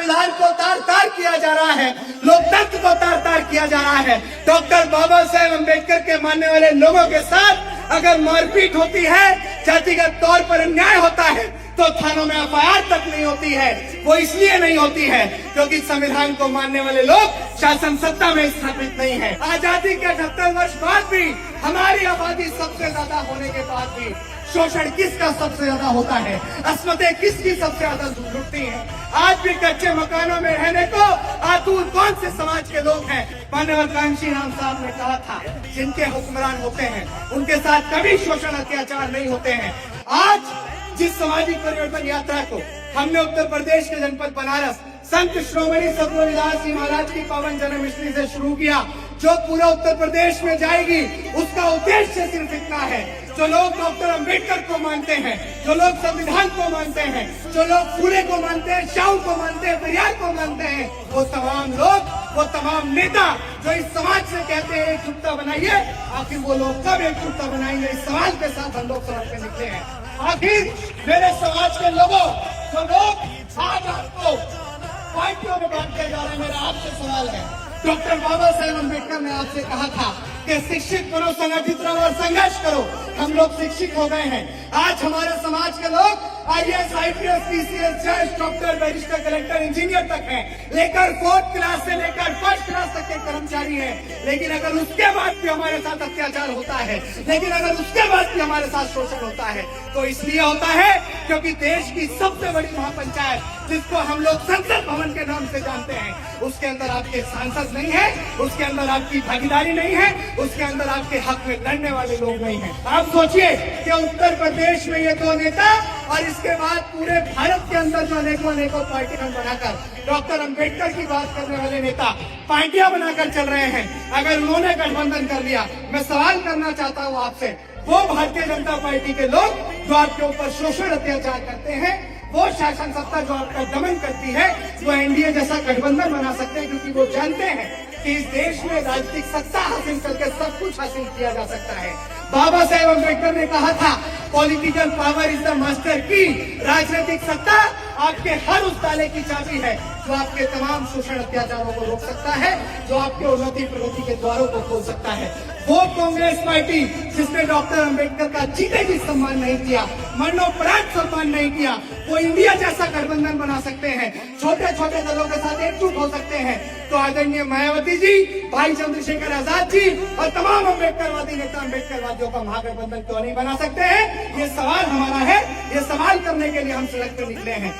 संविधान को तार तार किया जा रहा है, लोकतंत्र को तार तार किया जा रहा है। डॉक्टर बाबा साहेब अम्बेडकर के मानने वाले लोगों के साथ अगर मारपीट होती है, जातिगत तौर पर अन्याय होता है, तो थानों में एफआईआर तक नहीं होती है। वो इसलिए नहीं होती है क्योंकि संविधान को मानने वाले लोग शासन सत्ता में स्थापित नहीं है। आजादी के 78 वर्ष बाद भी हमारी आबादी सबसे ज्यादा होने के बाद भी शोषण किसका सबसे ज्यादा होता है, अस्मतें किसकी सबसे ज्यादा लुटती हैं। आज भी कच्चे मकानों में रहने को आतुर कौन से समाज के लोग हैं। माननीय कांशी राम साहब ने कहा था, जिनके हुक्मरान होते हैं उनके साथ कभी शोषण अत्याचार नहीं होते हैं। आज जिस सामाजिक परिवर्तन यात्रा को हमने उत्तर प्रदेश के जनपद बनारस संत श्रोमणी सतगुरुदास जी महाराज की पावन जन्मस्थली से शुरू किया, जो पूरा उत्तर प्रदेश में जाएगी, उसका उद्देश्य सिर्फ इतना है, जो लोग डॉक्टर अंबेडकर को मानते हैं, जो लोग संविधान को मानते हैं, जो लोग फूले को मानते हैं, शाहू को मानते हैं, पेरियार को मानते हैं, वो तमाम लोग, वो तमाम नेता जो इस समाज से कहते हैं एकजुटता बनाइए, आखिर वो लोग कब एकजुटता बनाएंगे, इस सवाल के साथ हम लोग सड़क पे निकले हैं। आखिर मेरे समाज के लोगों, जो लोग आज आपको पार्टियों में बांटते जा रहे हैं, मेरा आपसे सवाल है, डॉक्टर बाबा साहेब अम्बेडकर ने आपसे कहा था कि शिक्षित बनो, संगठित रहो और संघर्ष करो। हम लोग शिक्षित हो गए हैं। आज हमारे समाज के लोग आईएएस, आईपीएस, पीसीएस, जज, डॉक्टर, बैरिस्टर, कलेक्टर, इंजीनियर तक हैं, लेकर 4th क्लास से लेकर 1st क्लास तक के कर्मचारी हैं। लेकिन अगर उसके बाद भी हमारे साथ अत्याचार होता है, लेकिन अगर उसके बाद भी हमारे साथ शोषण होता है, तो इसलिए होता है क्योंकि देश की सबसे बड़ी महापंचायत, जिसको हम लोग संसद भवन के नाम से जानते हैं, उसके अंदर आपके सांसद नहीं है, उसके अंदर आपकी भागीदारी नहीं है, उसके अंदर आपके हक में लड़ने वाले लोग नहीं हैं। आप सोचिए कि उत्तर प्रदेश में ये 2 नेता और इसके बाद पूरे भारत के अंदर जो अनेकों पार्टियां बनाकर डॉक्टर अंबेडकर की बात करने वाले नेता पार्टियां बनाकर चल रहे हैं, अगर उन्होंने गठबंधन कर लिया, मैं सवाल करना चाहता हूं आपसे, वो भारतीय जनता पार्टी के लोग जो आपके ऊपर शोषण अत्याचार करते हैं, वो शासन सत्ता जो आपका दमन करती है, वो एनडीए जैसा गठबंधन बना सकते हैं, क्योंकि वो जानते हैं कि इस देश में राजनीतिक सत्ता हासिल करके सब कुछ हासिल किया जा सकता है। बाबा साहेब अम्बेडकर ने कहा था, political power is the master की। राजनीतिक सत्ता आपके हर उस ताले की चाबी है जो आपके तमाम शोषण अत्याचारों को रोक सकता है, जो आपके उन्नति प्रगति के द्वारों को खोल सकता है। वो कांग्रेस पार्टी जिसने डॉक्टर अंबेडकर का जीते जी सम्मान नहीं किया, मरणोपरांत सम्मान नहीं किया, वो इंडिया जैसा गठबंधन बना सकते हैं, छोटे छोटे दलों के साथ एकजुट हो सकते हैं। तो आदरणीय मायावती जी, भाई चंद्रशेखर आजाद जी और तमाम अम्बेडकरवादी नेता अम्बेडकरवादियों का महागठबंधन क्यों नहीं बना सकते हैं? ये सवाल हमारा है, ये सवाल करने के लिए हम सड़क पर निकले हैं।